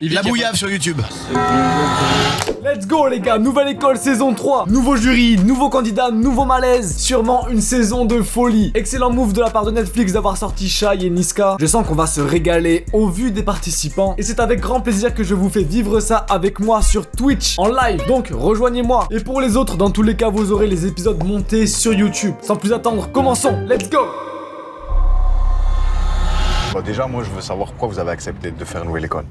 La bouillave sur YouTube. Let's go les gars, nouvelle école saison 3. Nouveau jury, nouveau candidat, nouveau malaise. Sûrement une saison de folie. Excellent move de la part de Netflix d'avoir sorti Shai et Niska. Je sens qu'on va se régaler au vu des participants. Et c'est avec grand plaisir que je vous fais vivre ça avec moi sur Twitch en live. Donc rejoignez-moi. Et pour les autres, dans tous les cas, vous aurez les épisodes montés sur YouTube. Sans plus attendre, commençons. Let's go. Bon, déjà, moi, je veux savoir pourquoi vous avez accepté de faire Nouvelle École.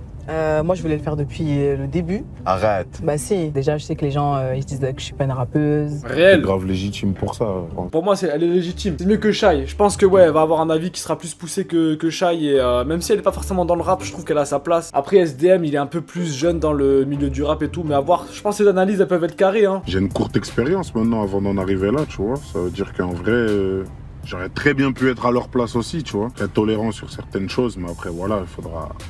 Moi, je voulais le faire depuis le début. Arrête. Bah si, déjà, je sais que les gens, ils se disent que je suis pas une rappeuse. C'est Réel. grave légitime pour ça. Pour moi, elle est légitime. C'est mieux que Shai. Je pense que ouais, elle va avoir un avis qui sera plus poussé que Shai. Et même si elle est pas forcément dans le rap, je trouve qu'elle a sa place. Après, SDM, il est un peu plus jeune dans le milieu du rap et tout. Mais à voir, je pense que les analyses, elles peuvent être carrées. Hein. J'ai une courte expérience maintenant avant d'en arriver là, tu vois. Ça veut dire qu'en vrai, j'aurais très bien pu être à leur place aussi, tu vois. Être tolérant sur certaines choses, mais après, voilà, il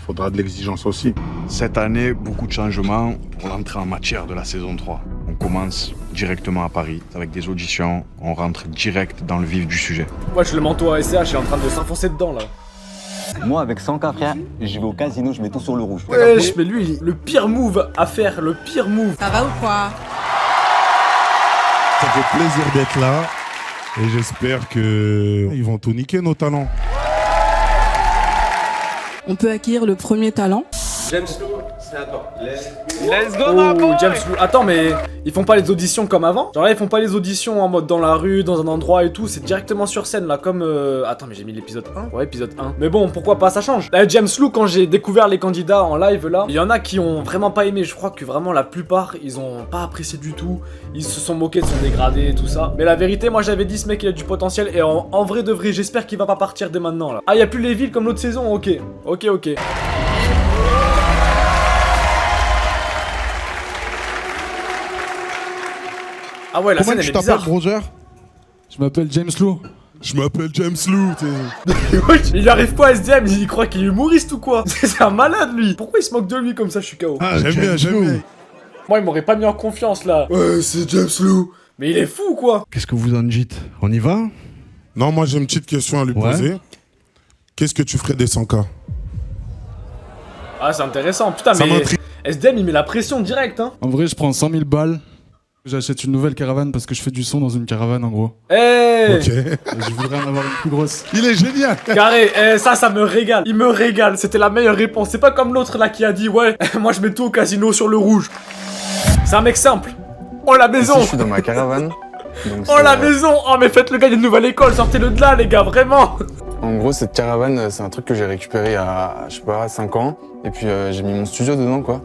faudra de l'exigence aussi. Cette année, beaucoup de changements pour l'entrée en matière de la saison 3. On commence directement à Paris avec des auditions. On rentre direct dans le vif du sujet. Ouais, je le manteau à SCH, il est en train de s'enfoncer dedans là. Moi, avec 100K, frère, je vais au casino, je mets tout sur le rouge. Wesh, mais lui, le pire move à faire, le pire move. Ça va ou quoi? Ça fait plaisir d'être là et j'espère qu'ils vont tout niquer nos talents. On peut acquérir le premier talent. James Lou, c'est à toi. Let's go, ma boy. James Lou. Attends, mais ils font pas les auditions comme avant? Genre là, ils font pas les auditions en mode dans la rue, dans un endroit et tout. C'est directement sur scène là, comme. Attends, mais j'ai mis l'épisode 1. Ouais, épisode 1. Mais bon, pourquoi pas, ça change. Là, James Lou, quand j'ai découvert les candidats en live là, il y en a qui ont vraiment pas aimé. Je crois que vraiment la plupart, ils ont pas apprécié du tout. Ils se sont moqués de son dégradé et tout ça. Mais la vérité, moi j'avais dit ce mec il a du potentiel. Et en vrai de vrai, j'espère qu'il va pas partir dès maintenant là. Ah, y a plus les villes comme l'autre saison? Ok. Ok. Ah ouais, la Comment scène tu elle est t'appelles, bizarre. brother? Je m'appelle James Lou. Je m'appelle James Lou, Il arrive pas à SDM, il croit qu'il est humoriste ou quoi? C'est un malade lui. Pourquoi il se moque de lui comme ça? Je suis KO. Ah, j'aime bien. Moi il m'aurait pas mis en confiance là. Ouais, c'est James Lou. Mais il est fou ou quoi? Qu'est-ce que vous en dites? On y va? Non, moi j'ai une petite question à lui poser. Qu'est-ce que tu ferais des 100K? Ah c'est intéressant, putain Ça mais m'intrigue. SDM il met la pression direct hein. En vrai, je prends 100 000 balles. J'achète une nouvelle caravane parce que je fais du son dans une caravane en gros. Eh Ok. Et je voudrais en avoir une plus grosse. Il est génial. Carré, ça me régale. Il me régale, c'était la meilleure réponse. C'est pas comme l'autre là qui a dit ouais, moi je mets tout au casino sur le rouge. C'est un mec simple. Oh la maison. Ici, je suis dans ma caravane. Donc Oh la maison. Oh mais faites le gars d'une nouvelle école, sortez-le de là les gars, vraiment. En gros, cette caravane, c'est un truc que j'ai récupéré à, je sais pas, 5 ans. Et puis j'ai mis mon studio dedans, quoi.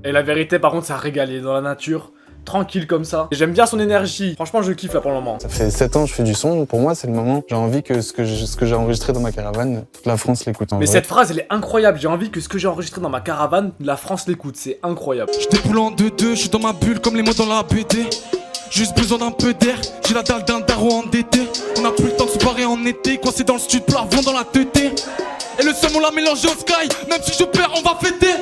Et la vérité par contre ça régale, il est dans la nature. Tranquille comme ça. J'aime bien son énergie. Franchement, je kiffe là pour le moment. Ça fait 7 ans que je fais du son. Pour moi, c'est le moment. J'ai envie que ce que j'ai enregistré dans ma caravane, toute la France l'écoute en Mais vrai. cette phrase, elle est incroyable. J'ai envie que ce que j'ai enregistré dans ma caravane, la France l'écoute. C'est incroyable. Je déboule en 2-2, je suis dans ma bulle comme les mots dans la BD. Juste besoin d'un peu d'air, j'ai la dalle d'un daron endetté. On a plus le temps de se barrer en été, coincé dans le stud, plafond dans la teuté. Et le seum on l'a mélangé au sky, même si je perds on va fêter.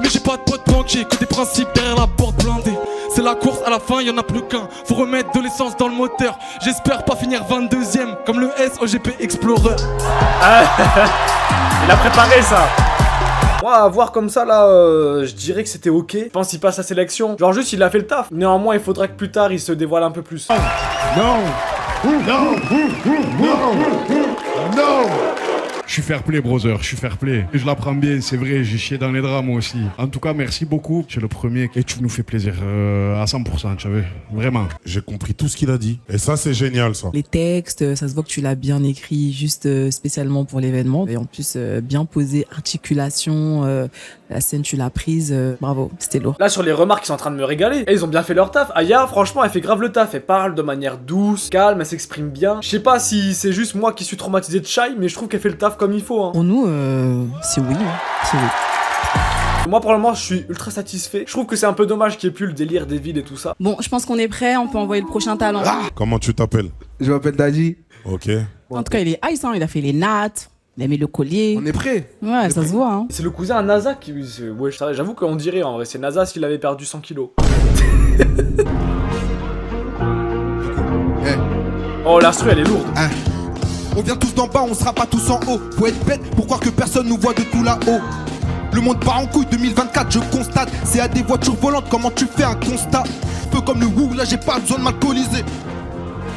Mais j'ai pas de pote banquier, que des principes derrière la porte blindée. C'est la course, à la fin y'en a plus qu'un. Faut remettre de l'essence dans le moteur. J'espère pas finir 22ème, comme le SOGP Explorer. Il a préparé ça. Moi, à voir comme ça là, je dirais que c'était ok. Je pense qu'il passe la sélection. Genre juste il a fait le taf. Néanmoins, il faudra que plus tard il se dévoile un peu plus. Je suis fair play, brother, je suis fair play. Je la prends bien, c'est vrai, j'ai chié dans les draps moi aussi. En tout cas, merci beaucoup. Tu es le premier et tu nous fais plaisir à 100%, tu vois. Vraiment. J'ai compris tout ce qu'il a dit. Et ça, c'est génial, ça. Les textes, ça se voit que tu l'as bien écrit juste spécialement pour l'événement. Et en plus, bien posé, articulation, la scène tu l'as prise. Bravo, c'était lourd. Là sur les remarques, ils sont en train de me régaler. Et ils ont bien fait leur taf. Aya, franchement, elle fait grave le taf. Elle parle de manière douce, calme, elle s'exprime bien. Je sais pas si c'est juste moi qui suis traumatisé de Shai, mais je trouve qu'elle fait le taf comme il faut. Hein. Pour nous, c'est oui. C'est oui. Moi pour le moment, je suis ultra satisfait. Je trouve que c'est un peu dommage qu'il n'y ait plus le délire des villes et tout ça. Bon, je pense qu'on est prêt, on peut envoyer le prochain talent. Comment tu t'appelles? Je m'appelle Daddy. Ok. En tout cas, il est ice, hein, il a fait les nattes, il a mis le collier. On est prêt. Ouais, ça se voit. Hein. C'est le cousin à NASA qui... Ouais, j'avoue qu'on dirait en vrai. C'est NASA s'il avait perdu 100 kilos. Oh, l'instru, elle est lourde. On vient tous d'en bas, on sera pas tous en haut. Faut être bête pour croire que personne nous voit de tout là-haut. Le monde part en couille 2024, je constate. C'est à des voitures volantes, comment tu fais un constat? Peu comme le Woo, là j'ai pas besoin de m'alcooliser.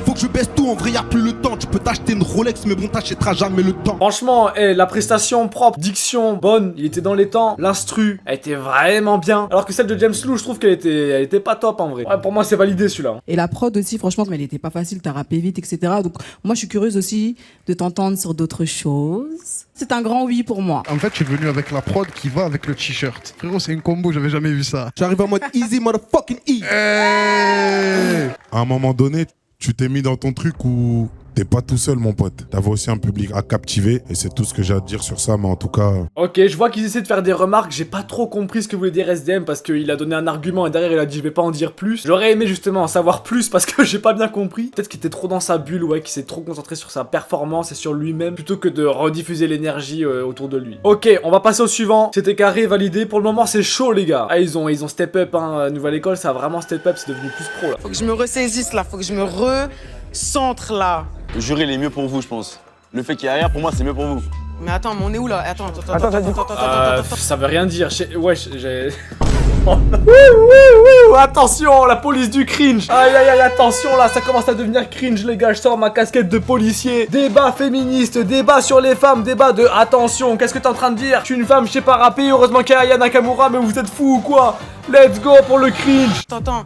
Faut que je baisse tout, en vrai y'a plus le temps. Tu peux t'acheter une Rolex, mais bon t'achèteras jamais le temps. Franchement, la prestation propre, diction bonne, il était dans les temps. L'instru, elle était vraiment bien. Alors que celle de James Lou, je trouve qu'elle était pas top en vrai. Ouais, pour moi, c'est validé celui-là. Et la prod aussi, franchement, comme elle était pas facile, t'as rappé vite, etc. Donc, moi, je suis curieuse aussi de t'entendre sur d'autres choses. C'est un grand oui pour moi. En fait, je suis venu avec la prod qui va avec le t-shirt. Frérot, c'est une combo, j'avais jamais vu ça. J'arrive en mode easy motherfucking E. À un moment donné, tu t'es mis dans ton truc où t'es pas tout seul, mon pote. T'avais aussi un public à captiver et c'est tout ce que j'ai à dire sur ça, mais en tout cas... Ok, je vois qu'ils essaient de faire des remarques, j'ai pas trop compris ce que voulait dire SDM parce qu'il a donné un argument et derrière il a dit je vais pas en dire plus. J'aurais aimé justement en savoir plus parce que j'ai pas bien compris. Peut-être qu'il était trop dans sa bulle, ouais, qu'il s'est trop concentré sur sa performance et sur lui-même plutôt que de rediffuser l'énergie autour de lui. Ok, on va passer au suivant. C'était carré, validé. Pour le moment, c'est chaud, les gars. Ah, ils ont step up, hein. Nouvelle école, ça a vraiment step up, c'est devenu plus pro là. Faut que je me ressaisisse là, faut que je me recentre là. Le jury, il est mieux pour vous, je pense. Le fait qu'il y a rien, pour moi, c'est mieux pour vous. Mais attends, mais on est où là? Attends. Ça veut rien dire. Ouais, j'ai... Attention, la police du cringe. Aïe aïe aïe, attention là, ça commence à devenir cringe les gars. Je sors ma casquette de policier. Débat féministe, débat sur les femmes, débat de... Attention, qu'est-ce que t'es en train de dire? Je suis une femme, je sais pas rapper, heureusement qu'il y a Aya Nakamura, mais vous êtes fous ou quoi? Let's go pour le cringe. T'entends?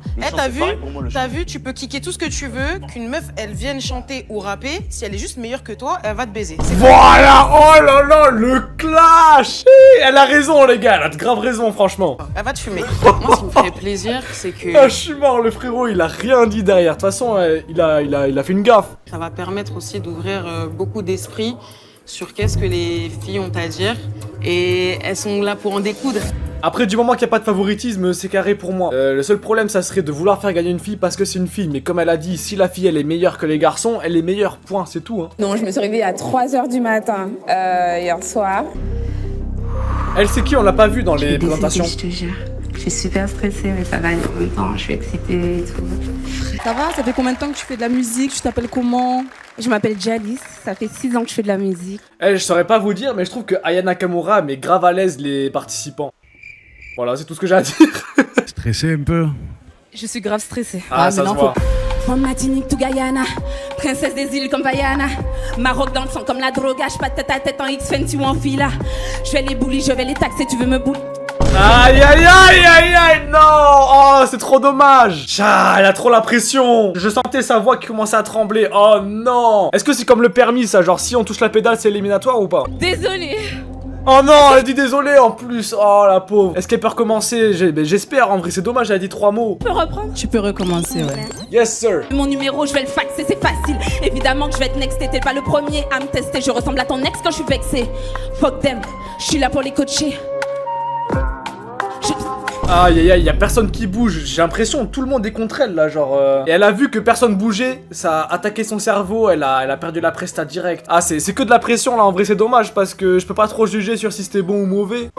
T'as vu, tu peux kicker tout ce que tu veux, qu'une meuf, elle vienne chanter ou rapper, si elle est juste meilleure que toi, elle va te baiser. Voilà, oh là là, le clash. Elle a raison les gars, elle a de grave raison franchement. Elle va te fumer. Moi, ce qui me ferait plaisir, c'est que... Ah, je suis mort, le frérot, il a rien dit derrière. De toute façon, il a fait une gaffe. Ça va permettre aussi d'ouvrir beaucoup d'esprit sur qu'est-ce que les filles ont à dire et elles sont là pour en découdre. Après, du moment qu'il n'y a pas de favoritisme, c'est carré pour moi. Le seul problème, ça serait de vouloir faire gagner une fille parce que c'est une fille. Mais comme elle a dit, si la fille, elle est meilleure que les garçons, elle est meilleure, point, c'est tout. Hein. Non, je me suis réveillée à 3h du matin hier soir. Elle, c'est qui? On l'a pas vu dans les présentations. Je te jure. Je suis super stressée, mais ça va aller en même temps. Je suis excitée et tout. Ça va? Ça fait combien de temps que tu fais de la musique? Tu t'appelles comment? Je m'appelle Jalice. Ça fait 6 ans que je fais de la musique. Je saurais pas vous dire, mais je trouve que Aya Nakamura met grave à l'aise les participants. Voilà, c'est tout ce que j'ai à dire. Stressé un peu? Je suis grave stressée. Ah, ça se voit. From Martinique to Guyana, princesse des îles comme Vaiana. Maroc dans le sang comme la drogage, pas de tête à tête en X-Fenty ou en fila. Je vais les bullies, je vais les taxer, tu veux me bouler. Aïe aïe aïe aïe aïe, non. Oh, c'est trop dommage. Elle a trop la pression. Je sentais sa voix qui commençait à trembler. Oh non. Est-ce que c'est comme le permis ça? Genre si on touche la pédale c'est éliminatoire ou pas? Désolée. Oh non, elle a dit désolé en plus. Oh la pauvre. Est-ce qu'elle peut recommencer? J'espère en vrai, c'est dommage, elle a dit 3 mots. Tu peux reprendre? Tu peux recommencer, ouais. Yes sir. Mon numéro, je vais le faxer, c'est facile. Évidemment que je vais être next, t'es pas le premier à me tester. Je ressemble à ton ex quand je suis vexée. Fuck them, je suis là pour les coacher. Aïe aïe aïe, y'a personne qui bouge. J'ai l'impression que tout le monde est contre elle là, genre. Et elle a vu que personne bougeait, ça a attaqué son cerveau, elle a perdu la presta direct. Ah, c'est que de la pression là, en vrai, c'est dommage parce que je peux pas trop juger sur si c'était bon ou mauvais.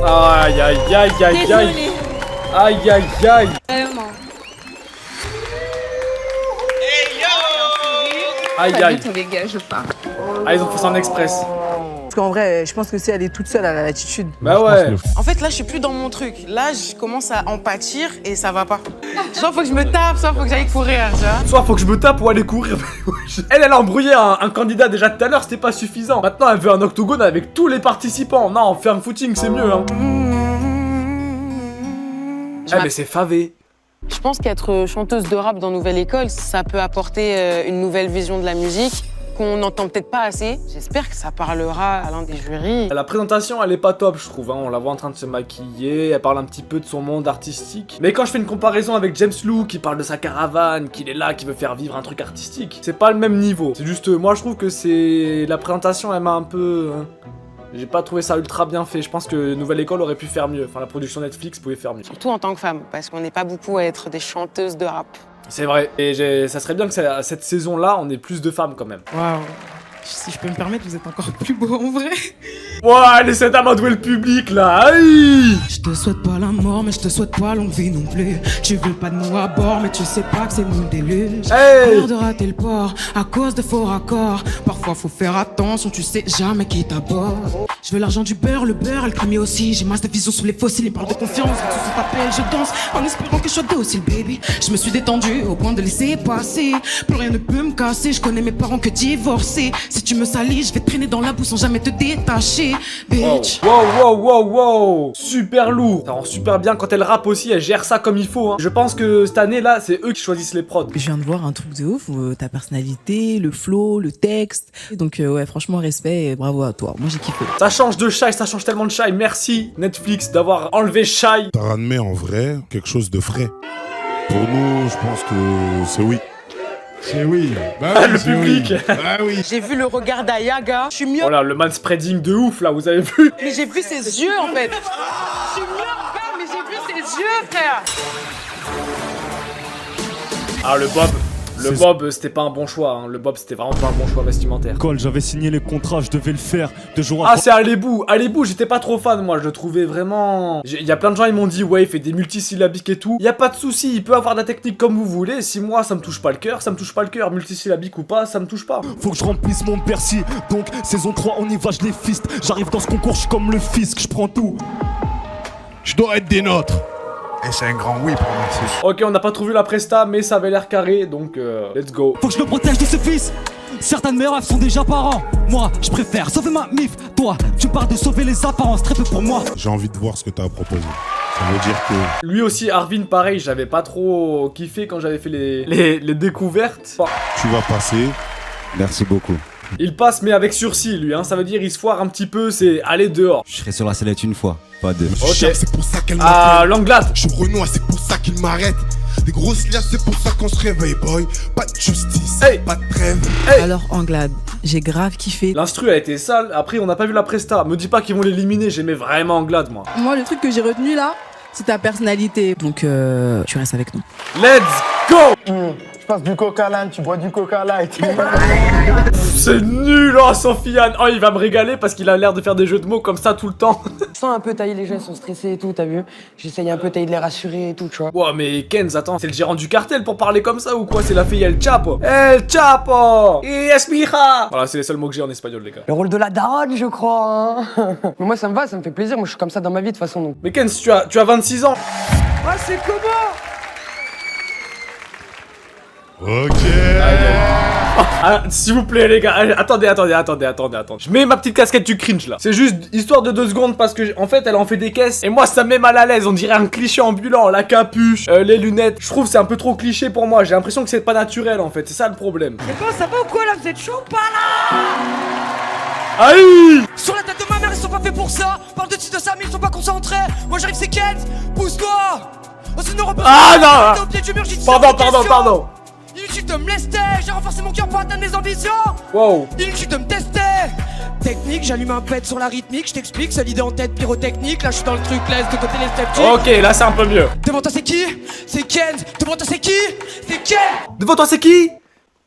Aïe aïe aïe aïe aïe. Aïe aïe aïe. Vraiment. Aïe aïe. Les gars, je pars. Ah, ils ont fait ça en express. Parce qu'en vrai, je pense que si elle est toute seule, elle a l'attitude. Bah ouais. En fait, là, je suis plus dans mon truc. Là, je commence à en pâtir et ça va pas. Soit faut que je me tape, soit faut que j'aille courir, tu vois. Soit faut que je me tape ou aller courir. Elle a embrouillé un candidat déjà tout à l'heure, c'était pas suffisant. Maintenant, elle veut un octogone avec tous les participants. Non, faire un footing, c'est mieux, hein. Mais c'est favé. Je pense qu'être chanteuse de rap dans Nouvelle École, ça peut apporter une nouvelle vision de la musique qu'on n'entend peut-être pas assez. J'espère que ça parlera à l'un des jurys. La présentation, elle est pas top, je trouve. Hein. On la voit en train de se maquiller, elle parle un petit peu de son monde artistique. Mais quand je fais une comparaison avec James Lou, qui parle de sa caravane, qu'il est là, qui veut faire vivre un truc artistique, c'est pas le même niveau. C'est juste, moi je trouve que c'est... La présentation, elle m'a un peu... J'ai pas trouvé ça ultra bien fait. Je pense que Nouvelle École aurait pu faire mieux. Enfin, la production Netflix pouvait faire mieux. Surtout en tant que femme, parce qu'on n'est pas beaucoup à être des chanteuses de rap. C'est vrai. Et ça serait bien que cette saison-là, on ait plus de femmes quand même. Waouh. Si je peux me permettre, vous êtes encore plus beau en vrai. Ouah, laissez amadouer le public là. Aïe. Je te souhaite pas la mort, mais je te souhaite pas longue vie non plus. Tu veux pas de nous à bord, mais tu sais pas que c'est mon déluge. Hey. Peur de rater le port à cause de faux raccords. Parfois faut faire attention, tu sais jamais qui t'aborde. Je veux l'argent du beurre, le beurre, elle cramie aussi. J'ai masse de vision sur les fossiles, ils parlent de confiance. Quand on t'appelle, je danse en espérant que je sois docile, baby. Je me suis détendu au point de laisser passer. Plus rien ne peut me casser, je connais mes parents que divorcés. Si tu me salis, je vais traîner dans la boue sans jamais te détacher, bitch. Wow. Super lourd. Ça rend super bien quand elle rappe aussi, elle gère ça comme il faut. Hein. Je pense que cette année là, c'est eux qui choisissent les prods. Je viens de voir un truc de ouf, ta personnalité, le flow, le texte. Donc ouais, franchement, respect et bravo à toi. Moi, j'ai kiffé. Ça change de Shy, ça change tellement de Shy. Merci Netflix d'avoir enlevé Shy. Ça ramène en vrai quelque chose de frais. Pour nous, je pense que c'est oui. C'est oui. Bah, le public. Oui. Bah oui. J'ai vu le regard d'Ayaga. Je suis mieux. Oh là, le manspreading de ouf là, vous avez vu? Mais j'ai vu ses yeux en fait. Je suis mieux, frère, mais j'ai vu ses yeux, frère. Ah, le Bob. Le Bob, c'était pas un bon choix. Hein. Le Bob, c'était vraiment pas un bon choix vestimentaire. Quand j'avais signé les contrats, je devais le faire 2 jours après. Ah, c'est Alébou. Alébou, j'étais pas trop fan, moi. Je le trouvais vraiment. Il y a plein de gens, ils m'ont dit, ouais, il fait des multisyllabiques et tout. Y a pas de souci, il peut avoir de la technique comme vous voulez. Si moi, ça me touche pas le cœur, ça me touche pas le cœur. Multisyllabique ou pas, ça me touche pas. Faut que je remplisse mon Bercy. Donc, saison 3, on y va, je les fiste. J'arrive dans ce concours, je suis comme le fisc, je prends tout. Je dois être des nôtres. Et c'est un grand oui pour moi. Ok, on n'a pas trop vu la presta, mais ça avait l'air carré, donc let's go. Faut que je le protège de ce fils. Certains de mes rêves sont déjà parents. Moi, je préfère sauver ma mif. Toi, tu parles de sauver les apparences, très peu pour moi. J'ai envie de voir ce que t'as à proposer. Ça veut dire que... Lui aussi, Arvin, pareil, j'avais pas trop kiffé quand j'avais fait les découvertes. Tu vas passer. Merci beaucoup. Il passe mais avec sursis lui, hein. Ça veut dire il se foire un petit peu, c'est aller dehors. Je serai sur la sellette une fois, pas deux. Ok. C'est pour ça qu'elle Ah, Langlade. Je suis Renoir, c'est pour ça qu'il m'arrête. Des grosses liasses, c'est pour ça qu'on se réveille, boy. Pas de justice, pas de trêve. Alors, Anglade, j'ai grave kiffé. L'instru a été sale, après on n'a pas vu la presta. Me dis pas qu'ils vont l'éliminer, j'aimais vraiment Anglade moi. Moi, le truc que j'ai retenu là, c'est ta personnalité. Donc, tu restes avec nous. Let's go. Je passe du Coca Light, tu bois du Coca Light. C'est nul, oh Sofiane. Oh, il va me régaler parce qu'il a l'air de faire des jeux de mots comme ça tout le temps. Je sens un peu tailler, les gens ils sont stressés et tout, t'as vu? J'essaye un peu tailler de les rassurer et tout, tu vois. Wow, mais Kenz, attends, c'est le gérant du cartel pour parler comme ça ou quoi? C'est la fille El Chapo. El Chapo. Y es mi hija. Voilà, c'est les seuls mots que j'ai en espagnol, les gars. Le rôle de la daronne, je crois. Hein. Mais moi, ça me va, ça me fait plaisir. Moi, je suis comme ça dans ma vie de toute façon. Donc. Mais Kenz, tu as 26 ans. Ah, c'est comment? Ok. Ah, s'il vous plaît les gars, allez, attendez. Je mets ma petite casquette du cringe là. C'est juste histoire de 2 secondes parce que en fait elle en fait des caisses et moi ça me met mal à l'aise. On dirait un cliché ambulant, la capuche, les lunettes. Je trouve que c'est un peu trop cliché pour moi. J'ai l'impression que c'est pas naturel en fait. C'est ça le problème. C'est quoi, ça va ou quoi là? Vous êtes chaud ou pas là? Aïe! Sur la tête de ma mère, ils sont pas faits pour ça. Parle de titre de Samy, ils sont pas concentrés. Moi j'arrive, c'est Kent. Pousse-toi. Oh, c'est ah non! Pardon. Inutile de me lester, j'ai renforcé mon cœur pour atteindre mes ambitions. Wow. Inutile de me tester. Technique, j'allume un pet sur la rythmique, je t'explique, c'est l'idée en tête pyrotechnique. Là je suis dans le truc, laisse de côté les sceptiques. Ok, là c'est un peu mieux. Devant toi c'est qui? C'est Ken. Devant toi c'est qui? C'est Ken. Devant toi c'est qui?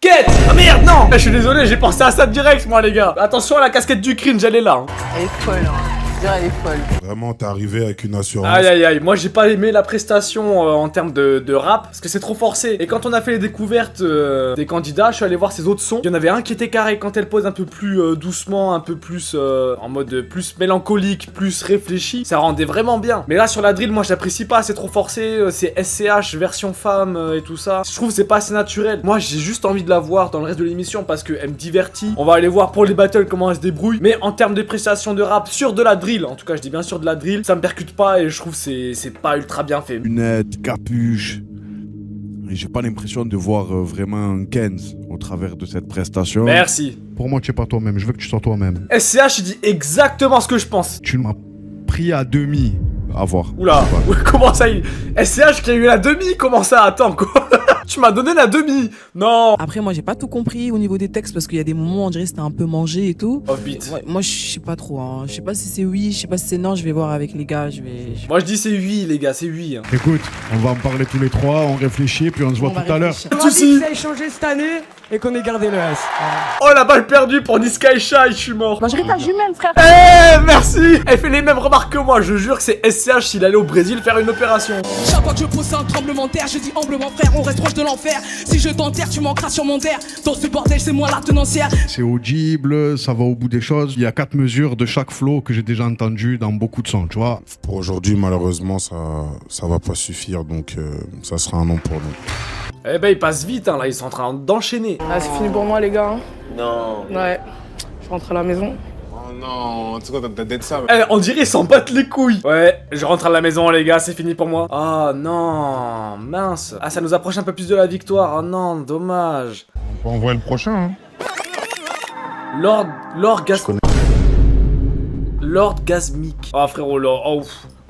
Quête! Ah merde, non! Je suis désolé, j'ai pensé à ça direct moi les gars. Attention à la casquette du cringe, elle est là. Hein. Elle est folle, hein. Elle est folle. Vraiment, t'es arrivé avec une assurance. Aïe, moi j'ai pas aimé la prestation en termes de rap parce que c'est trop forcé. Et quand on a fait les découvertes des candidats, je suis allé voir ses autres sons. Il y en avait un qui était carré quand elle pose un peu plus doucement, un peu plus en mode plus mélancolique, plus réfléchi. Ça rendait vraiment bien. Mais là sur la drill, moi j'apprécie pas, c'est trop forcé. C'est SCH version femme et tout ça. Je trouve que c'est pas assez naturel. Moi j'ai juste envie de la voir dans le reste de l'émission parce qu'elle me divertit. On va aller voir pour les battles comment elle se débrouille. Mais en termes de prestations de rap sur de la drill, en tout cas je dis bien sûr de la drill, ça me percute pas et je trouve que c'est pas ultra bien fait. Lunettes, capuche. Et j'ai pas l'impression de voir vraiment un Kenz au travers de cette prestation. Merci. Pour moi tu es pas toi-même, je veux que tu sois toi-même. SCH il dit exactement ce que je pense. Tu m'as pris à demi. À voir. Oula, comment ça il... SCH qui a eu la demi, comment ça? Attends quoi. Tu m'as donné la demi. Non. Après moi j'ai pas tout compris au niveau des textes parce qu'il y a des moments on dirait c'était un peu mangé et tout. Offbeat. Ouais, moi je sais pas trop hein. Je sais pas si c'est oui, je sais pas si c'est non, je vais voir avec les gars, Moi je dis c'est oui les gars, c'est oui. Hein. Écoute, on va en parler tous les trois, on réfléchit puis on se voit tout à l'heure. On a dit que ça ait changé cette année et qu'on ait gardé le S. Oh la balle perdue pour Niska et Shy, je suis mort. Moi je ris ta jumelle frère. Eh merci. Elle fait les mêmes remarques que moi, je jure que c'est SCH s'il allait au Brésil faire une opération. Chaque fois que je pousse un tremblement de terre, je dis humblement frère, on reste proche de l'enfer. Si je t'enterre, tu manqueras sur mon terre. Dans ce bordel, c'est moi la tenancière. C'est audible, ça va au bout des choses. Il y a 4 mesures de chaque flow que j'ai déjà entendu dans beaucoup de sons, tu vois. Pour aujourd'hui, malheureusement, ça va pas suffire, donc ça sera un non pour nous. Eh ben, il passe vite, hein, là, ils sont en train d'enchaîner. Ah, c'est fini pour moi, les gars. Non. Ouais. Je rentre à la maison. Oh non, tu sais quoi, t'as d'être ça. Eh, on dirait ils s'en battent les couilles. Ouais, je rentre à la maison, les gars, c'est fini pour moi. Oh non, mince. Ah, ça nous approche un peu plus de la victoire. Oh non, dommage. On voit le prochain, hein. L'orgasmique. Oh frérot, là,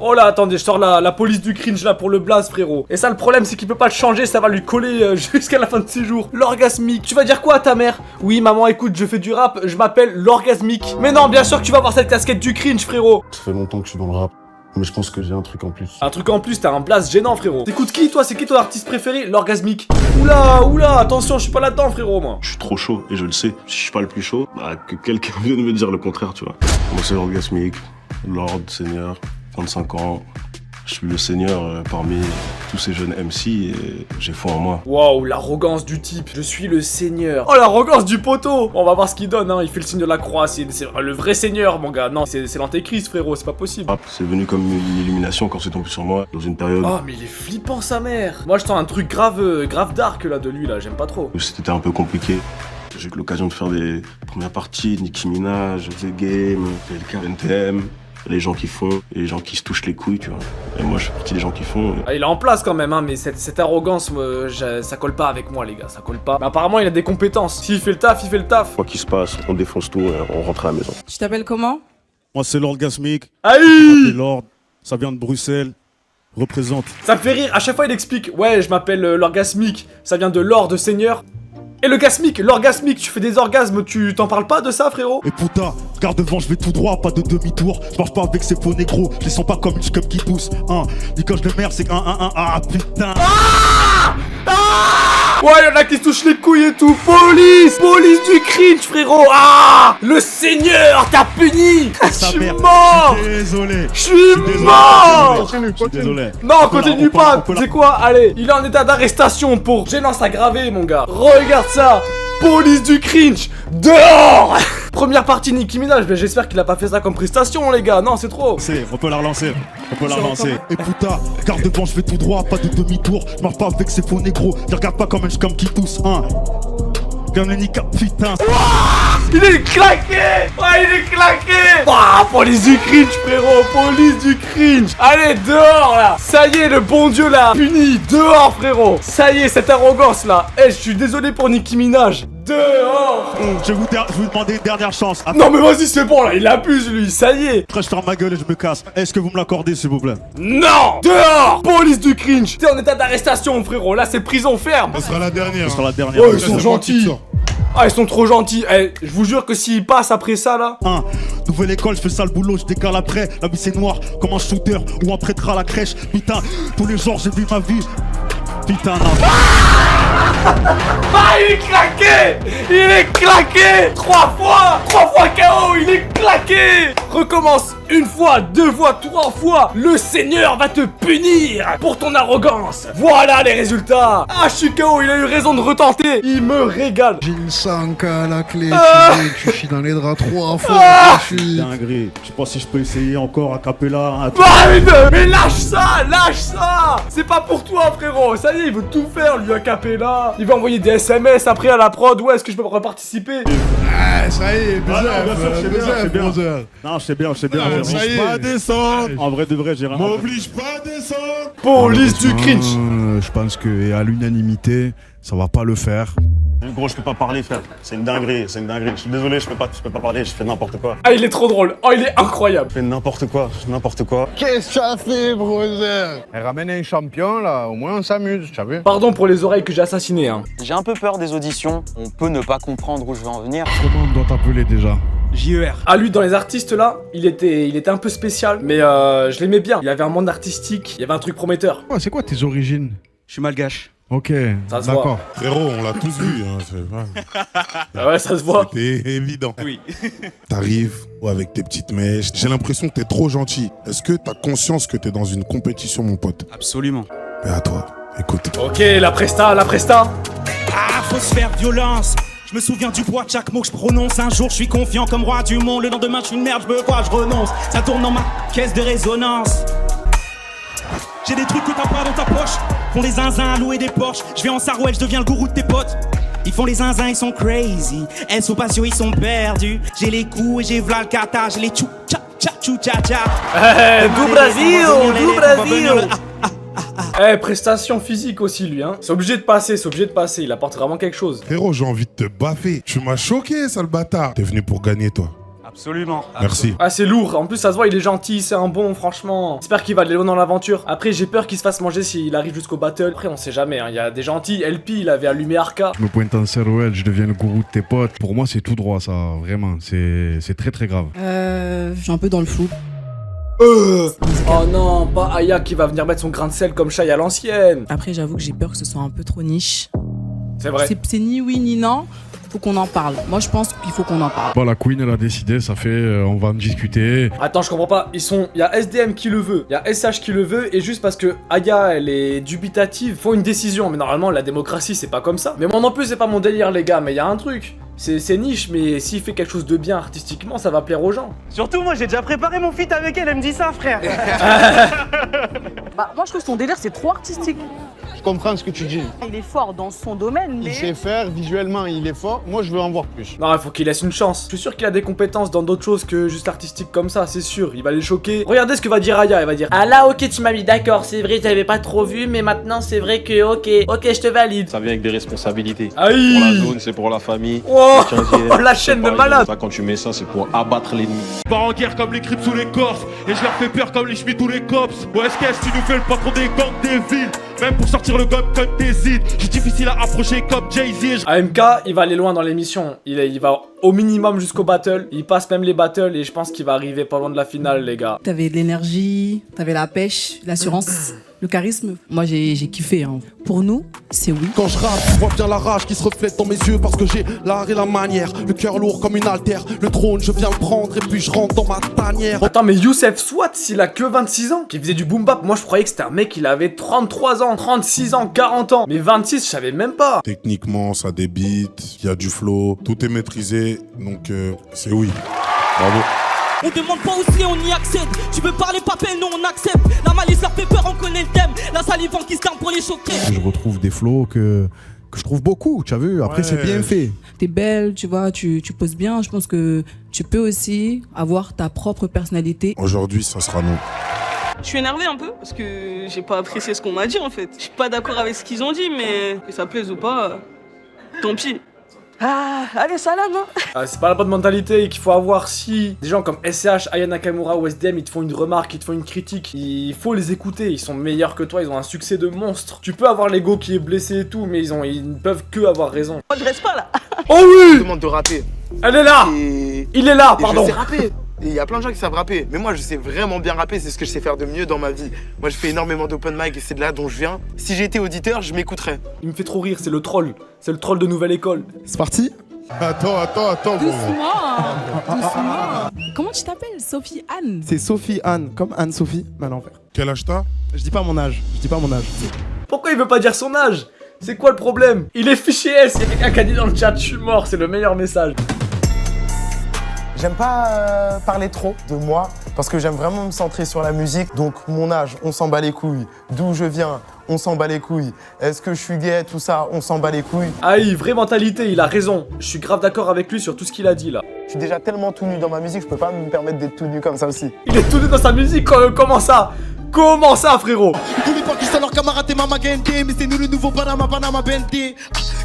oh là, attendez, je sors la police du cringe là pour le blaze, frérot. Et ça, le problème, c'est qu'il peut pas le changer, ça va lui coller jusqu'à la fin de ses jours. L'orgasmique. Tu vas dire quoi à ta mère? Oui, maman, écoute, je fais du rap, je m'appelle l'orgasmique. Mais non, bien sûr que tu vas avoir cette casquette du cringe, frérot. Ça fait longtemps que je suis dans le rap, mais je pense que j'ai un truc en plus. Un truc en plus, t'as un blaze gênant, frérot. T'écoutes qui, toi? C'est qui ton artiste préféré? L'orgasmique. Oula, attention, je suis pas là-dedans, frérot, moi. Je suis trop chaud et je le sais. Si je suis pas le plus chaud, bah que quelqu'un vienne me dire le contraire, tu vois. Moi, c'est l'orgasmique, Lord, Seigneur, 25 ans. Je suis le seigneur parmi tous ces jeunes MC et j'ai foi en moi. Waouh, l'arrogance du type. Je suis le seigneur. Oh, l'arrogance du poteau. On va voir ce qu'il donne, hein. Il fait le signe de la croix. C'est le vrai seigneur, mon gars. Non, c'est l'antéchrist, frérot. C'est pas possible. C'est venu comme une illumination quand c'est tombé sur moi dans une période. Oh, mais il est flippant, sa mère. Moi, je sens un truc grave dark là de lui, là. J'aime pas trop. C'était un peu compliqué. J'ai eu l'occasion de faire des premières parties, Nicki Minaj, The Game, PLK, NTM. Les gens qui font, et les gens qui se touchent les couilles, tu vois. Et moi, je fais partie des gens qui font. Ah, il est en place quand même, hein, mais cette arrogance, ça colle pas avec moi, les gars, ça colle pas. Mais apparemment, il a des compétences. S'il fait le taf, il fait le taf. Quoi qu'il se passe, on défonce tout et on rentre à la maison. Tu t'appelles comment? Moi, c'est l'orgasmique. Aïe! Lord, ça vient de Bruxelles. Représente. Ça me fait rire, à chaque fois il explique. Ouais, je m'appelle l'orgasmique, ça vient de l'or de seigneur. Et le gasmique, l'orgasmique, tu fais des orgasmes, tu t'en parles pas de ça, frérot? Et putain, regarde devant, je vais tout droit, pas de demi-tour. Je marche pas avec ces faux négros, je les sens pas comme une scum qui pousse. Dis quand je le merde, c'est que putain. Ouais, y'en a qui se touchent les couilles et tout. Police du cringe, frérot. Ah, le seigneur t'a puni. Je suis mort. Désolé. Je suis mort. Continue. Désolé. Non, continue pas. C'est quoi? Allez, il est en état d'arrestation pour gênance aggravée, mon gars. Regarde ça. Police du cringe, dehors. Première partie Nicki Minaj, mais j'espère qu'il a pas fait ça comme prestation, les gars. Non, c'est trop. On peut la relancer. Et putain, garde devant, je vais tout droit, pas de demi-tour. Je marche pas avec ces faux négros. Je regarde pas comme un scum qui tousse. Comme le Nika, putain. Il est claqué. Ouais, il est claqué. Ah, police du cringe, frérot. Police du cringe. Allez, dehors, là. Ça y est, le bon Dieu l'a puni. Dehors, frérot. Ça y est, cette arrogance, là. Je suis désolé pour Nicki Minaj. Dehors. Je vais vous demander une dernière chance. Attends. Non, mais vas-y, c'est bon, là. Il abuse, lui. Ça y est. Après, je ferme ma gueule et je me casse. Est-ce que vous me l'accordez, s'il vous plaît? Non. Dehors. Police du cringe. T'es en état d'arrestation, frérot. Là, c'est prison ferme. Ce sera la dernière. Oh, ils sont gentils. Ah, ils sont trop gentils. Je vous jure que s'ils passent après ça, là. Nouvelle école, je fais ça le boulot, je décale après. La vie c'est noir, comme un shooter ou un prêtre à la crèche. Putain, tous les jours j'ai vu ma vie. Putain, non. Il est claqué. Il est claqué. 3 fois KO, il est claqué. Recommence 1 fois, 2 fois, 3 fois. Le Seigneur va te punir pour ton arrogance. Voilà les résultats. Ah, je suis KO, il a eu raison de retenter. Il me régale. J'ai une 5 à la clé, tu chies dans les draps 3 fois. Je suis dinguerie. Je sais pas si je peux essayer encore à cappella. Mais lâche ça. C'est pas pour toi, frérot. Ça y est, il veut tout faire, lui, à cappella. Il va envoyer des SMS après à la prod. Ouais, est-ce que je peux reparticiper? Ça y est, bizarre. Non, je sais bien. M'oblige pas à descendre. En vrai de vrai, j'ai rien. M'oblige pas à descendre. Police du cringe. Je pense que à l'unanimité, ça va pas le faire. Gros, je peux pas parler, frère. C'est une dinguerie. Je suis désolé, je peux pas parler, je fais n'importe quoi. Ah, il est trop drôle. Oh, il est incroyable. Je fais n'importe quoi. Qu'est-ce que tu as fait, brother? Ramène un champion, là. Au moins, on s'amuse, tu as vu? Pardon pour les oreilles que j'ai assassinées, hein. J'ai un peu peur des auditions. On peut ne pas comprendre où je veux en venir. Comment on doit t'appeler déjà? JER. Ah, lui, dans les artistes là, il était un peu spécial, mais je l'aimais bien. Il avait un monde artistique, il y avait un truc prometteur. Ouais, c'est quoi tes origines? Je suis malgache. Ok, Ça se voit. d'accord. Frérot, on l'a tous vu. Hein, c'est pas- Ah ouais, ça se voit. C'était évident. Oui. T'arrives avec tes petites mèches. J'ai l'impression que t'es trop gentil. Est-ce que t'as conscience que t'es dans une compétition, mon pote? Absolument. Mais à toi, écoute. Ok, la presta. Ah, faut se faire violence. Je me souviens du poids de chaque mot que je prononce. Un jour, je suis confiant comme roi du monde. Le lendemain, je suis une merde, je me vois, je renonce. Ça tourne dans ma caisse de résonance. J'ai des trucs que t'as pas dans ta poche. Font des zinzins à louer des Porsche. Je vais en Sarouel, je deviens le gourou de tes potes. Ils font les zinzins, ils sont crazy. Elles sont patio, ils sont perdus. J'ai les coups et j'ai v'là le kata. J'ai les tchou tcha tcha tchou tcha tcha. Du Brésil. Prestation physique aussi, lui, hein. C'est obligé de passer. Il apporte vraiment quelque chose. Frérot, j'ai envie de te baffer. Tu m'as choqué, sale bâtard. T'es venu pour gagner, toi. Absolument. Merci. Ah, c'est lourd. En plus, ça se voit, il est gentil, c'est un bon, franchement. J'espère qu'il va aller loin dans l'aventure. Après, j'ai peur qu'il se fasse manger s'il arrive jusqu'au battle. Après, on sait jamais, hein. Il y a des gentils. LP, il avait allumé Arca. Je me pointe en Sarouel, je deviens le gourou de tes potes. Pour moi, c'est tout droit, ça. Vraiment, c'est très très grave. Je suis un peu dans le flou. Oh non, pas Aya qui va venir mettre son grain de sel comme Shai à l'ancienne. Après, j'avoue que j'ai peur que ce soit un peu trop niche. C'est vrai. C'est ni oui ni non. Faut qu'on en parle. Moi, je pense qu'il faut qu'on en parle. Bon, la Queen, elle a décidé, ça fait... on va en discuter. Attends, je comprends pas. Il y a SDM qui le veut, il y a SH qui le veut, et juste parce que Aya, elle est dubitative, faut une décision. Mais normalement, la démocratie, c'est pas comme ça. Mais moi non plus, c'est pas mon délire, les gars. Mais il y a un truc. C'est niche, mais s'il fait quelque chose de bien artistiquement, ça va plaire aux gens. Surtout, moi, j'ai déjà préparé mon feat avec elle. Elle me dit ça, frère. Bah, moi, je trouve que son délire, c'est trop artistique. Je comprends ce que tu dis. Il est fort dans son domaine, mais... Il sait faire, visuellement, il est fort. Moi, je veux en voir plus. Non, il faut qu'il laisse une chance. Je suis sûr qu'il a des compétences dans d'autres choses que juste artistiques comme ça, c'est sûr. Il va les choquer. Regardez ce que va dire Aya. Elle va dire: ah là, ok, tu m'as mis d'accord. C'est vrai, t'avais pas trop vu, mais maintenant, c'est vrai que, ok, je te valide. Ça vient avec des responsabilités. Aïe. Pour la zone, c'est pour la famille. Oh, la chaîne de malade. Ça, quand tu mets ça, c'est pour abattre l'ennemi. Je pars en guerre comme les Crips ou les Corses. Et je leur fais peur comme les Schmitt ou les Cops. Ouais, est-ce que tu nous fais le patron des gangs des villes? Même pour sortir le gomme comme t'hésites. Je suis difficile à approcher comme Jay-Z. AMK, il va aller loin dans l'émission. Il va au minimum jusqu'au battle. Il passe même les battles et je pense qu'il va arriver pas loin de la finale, les gars. T'avais de l'énergie, t'avais la pêche, l'assurance, le charisme. Moi, j'ai kiffé. Hein. Pour nous, c'est oui. Quand je rappe, tu vois bien la rage qui se reflète dans mes yeux parce que j'ai l'art et la manière. Le cœur lourd comme une altère. Le trône, je viens le prendre et puis je rentre dans ma tanière. Attends, mais Youssef Swat, s'il a que 26 ans, qui faisait du boom bap, moi je croyais que c'était un mec, il avait 33 ans, 36 ans, 40 ans. Mais 26, je savais même pas. Techniquement, ça débite, il y a du flow, tout est maîtrisé, donc c'est oui. Bravo. On demande pas aussi, on y accède. Tu veux parler papel, nous on accepte. La malice leur fait peur, on connaît le thème. La salive qui se terme pour les choquer. Je retrouve des flows que je trouve beaucoup, tu as vu. Après, c'est bien fait. T'es belle, tu vois, tu poses bien. Je pense que tu peux aussi avoir ta propre personnalité. Aujourd'hui, ça sera non. Je suis énervé un peu parce que j'ai pas apprécié ce qu'on m'a dit en fait. Je suis pas d'accord avec ce qu'ils ont dit, mais que ça plaise ou pas, tant pis. Ah, allez, salam, hein. C'est pas la bonne mentalité qu'il faut avoir. Si des gens comme SCH, Aya Nakamura ou SDM, ils te font une remarque, ils te font une critique, il faut les écouter. Ils sont meilleurs que toi, ils ont un succès de monstre. Tu peux avoir l'ego qui est blessé et tout, mais ils ne peuvent que avoir raison. Moi, je reste pas là. Oh oui! Je demande de rapper. Elle est là! Il est là, pardon. Je sais rapper. Il y a plein de gens qui savent rapper, mais moi je sais vraiment bien rapper, c'est ce que je sais faire de mieux dans ma vie. Moi je fais énormément d'open mic et c'est de là dont je viens. Si j'étais auditeur, je m'écouterais. Il me fait trop rire, c'est le troll. C'est le troll de Nouvelle École. C'est parti? Attends, Doucement. Comment tu t'appelles? Sophie Anne? C'est Sophie Anne, comme Anne-Sophie, mais à l'envers. Quel âge t'as? Je dis pas mon âge, Pourquoi il veut pas dire son âge? C'est quoi le problème? Il est fiché S, il y a quelqu'un qui a dit dans le chat, je suis mort, c'est le meilleur message. J'aime pas parler trop de moi, parce que j'aime vraiment me centrer sur la musique. Donc mon âge, on s'en bat les couilles. D'où je viens, on s'en bat les couilles. Est-ce que je suis gay, tout ça, on s'en bat les couilles. Aïe, vraie mentalité, il a raison. Je suis grave d'accord avec lui sur tout ce qu'il a dit là. Je suis déjà tellement tout nu dans ma musique, je peux pas me permettre d'être tout nu comme ça aussi. Il est tout nu dans sa musique, comment ça? Comment ça, frérot? N'oublie pas qu'ils sont leurs camarades et Mama Gente, mais c'est nous le nouveau Panama BNT.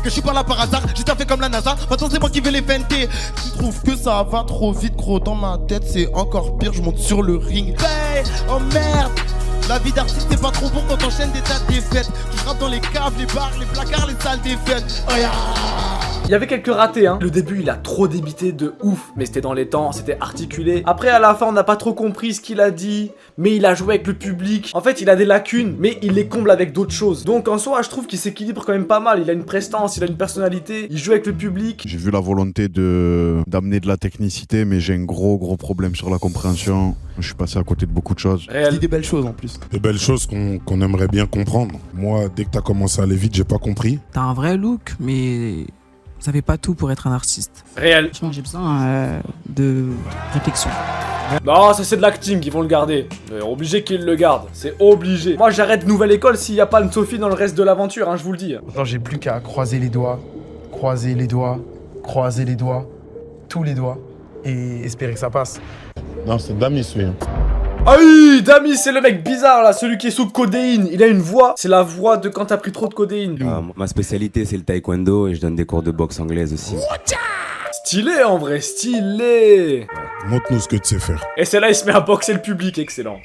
Que je suis pas là par hasard, j'ai fait comme la NASA, maintenant c'est moi qui vais les fenter. Tu trouves que ça va trop vite, gros, dans ma tête c'est encore pire, je monte sur le ring. Hey, oh merde! La vie d'artiste c'est pas trop bon quand t'enchaînes des tas de défaites. Tu frappes dans les caves, les bars, les placards, les salles des fêtes. Oh yeah. Il y avait quelques ratés, hein. Le début, il a trop débité de ouf. Mais c'était dans les temps, c'était articulé. Après, à la fin, on n'a pas trop compris ce qu'il a dit. Mais il a joué avec le public. En fait, il a des lacunes, mais il les comble avec d'autres choses. Donc, en soi, je trouve qu'il s'équilibre quand même pas mal. Il a une prestance, il a une personnalité. Il joue avec le public. J'ai vu la volonté d'amener de la technicité, mais j'ai un gros problème sur la compréhension. Je suis passé à côté de beaucoup de choses. Il dit des belles choses en plus. Des belles choses qu'on aimerait bien comprendre. Moi, dès que t'as commencé à aller vite, j'ai pas compris. T'as un vrai look, mais ça fait pas tout pour être un artiste. Réel. Franchement, j'ai besoin de réflexion. Non, ça c'est de l'acting, ils vont le garder. Obligé qu'ils le gardent, c'est obligé. Moi j'arrête Nouvelle École s'il n'y a pas une Sophie dans le reste de l'aventure, hein, je vous le dis. Maintenant, j'ai plus qu'à croiser les doigts, croiser les doigts, croiser les doigts, tous les doigts, et espérer que ça passe. Non, c'est Damis, lui. Aïe, Damis, c'est le mec bizarre là, celui qui est sous codéine. Il a une voix, c'est la voix de quand t'as pris trop de codéine. Ma spécialité c'est le taekwondo et je donne des cours de boxe anglaise aussi. Stylé en vrai, stylé. Montre-nous ce que tu sais faire. Et c'est là il se met à boxer le public, excellent.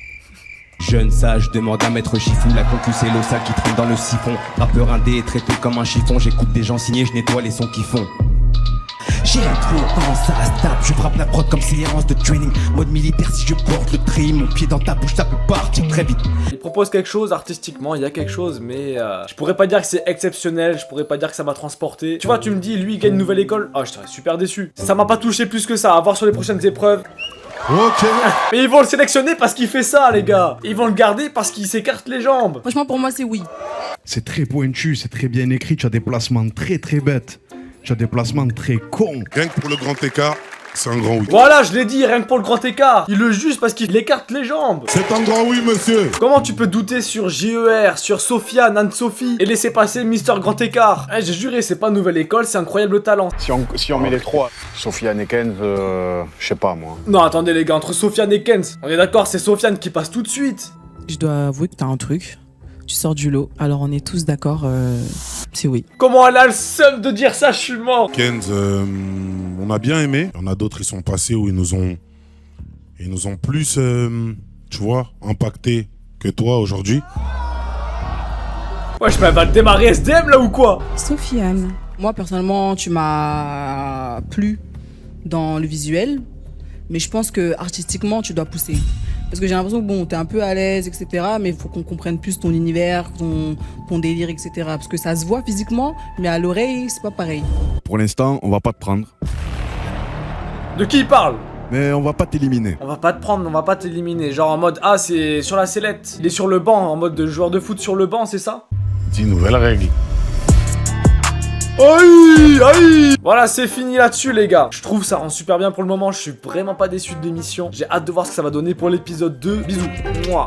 Jeune sage demande à maître Chifou, la concu c'est l'eau sale qui traîne dans le siphon. Rappeur indé traité comme un chiffon, j'écoute des gens signés, je nettoie les sons qu'ils font. J'ai un trou quand ça se tape, je frappe la prod comme séance de training. Mode militaire si je porte le tri, mon pied dans ta bouche ça peut partir très vite. Il propose quelque chose artistiquement, il y a quelque chose, mais je pourrais pas dire que c'est exceptionnel, je pourrais pas dire que ça m'a transporté. Tu vois, tu me dis, lui il gagne une nouvelle école, je serais super déçu. Ça m'a pas touché plus que ça, à voir sur les prochaines épreuves. Ok. Mais ils vont le sélectionner parce qu'il fait ça, les gars. Ils vont le garder parce qu'il s'écarte les jambes. Franchement, pour moi, c'est oui. C'est très pointu, c'est très bien écrit, tu as des placements très bêtes. Tu as des placements très cons. Rien que pour le grand écart, c'est un grand oui. Voilà, je l'ai dit, rien que pour le grand écart. Il le juge parce qu'il écarte les jambes. C'est un grand oui, monsieur. Comment tu peux douter sur JER, sur Sofiane, Anne-Sophie et laisser passer Mister Grand Écart? J'ai juré, c'est pas nouvelle école, c'est incroyable talent. Si on met les trois, Sofiane et Kenz, je sais pas moi. Non, attendez les gars, entre Sofiane et Kenz, on est d'accord, c'est Sofiane qui passe tout de suite. Je dois avouer que t'as un truc. Tu sors du lot, alors on est tous d'accord, c'est oui. Comment elle a le seum de dire ça, je suis mort. Kenz, on a bien aimé. Il y en a d'autres, ils sont passés où ils nous ont plus, tu vois, impacté que toi aujourd'hui. Ouais, je vais démarrer SDM là ou quoi? Sofiane. Moi, personnellement, tu m'as plu dans le visuel, mais je pense que artistiquement, tu dois pousser. Parce que j'ai l'impression que bon, t'es un peu à l'aise, etc. Mais il faut qu'on comprenne plus ton univers, ton délire, etc. Parce que ça se voit physiquement, mais à l'oreille, c'est pas pareil. Pour l'instant, on va pas te prendre. De qui il parle? Mais on va pas t'éliminer. On va pas te prendre, on va pas t'éliminer. Genre en mode, c'est sur la sellette. Il est sur le banc, en mode de joueur de foot sur le banc, c'est ça? 10 nouvelles règles. Aïe. Voilà, c'est fini là-dessus les gars. Je trouve ça rend super bien pour le moment. Je suis vraiment pas déçu de l'émission. J'ai hâte de voir ce que ça va donner pour l'épisode 2. Bisous. Moi.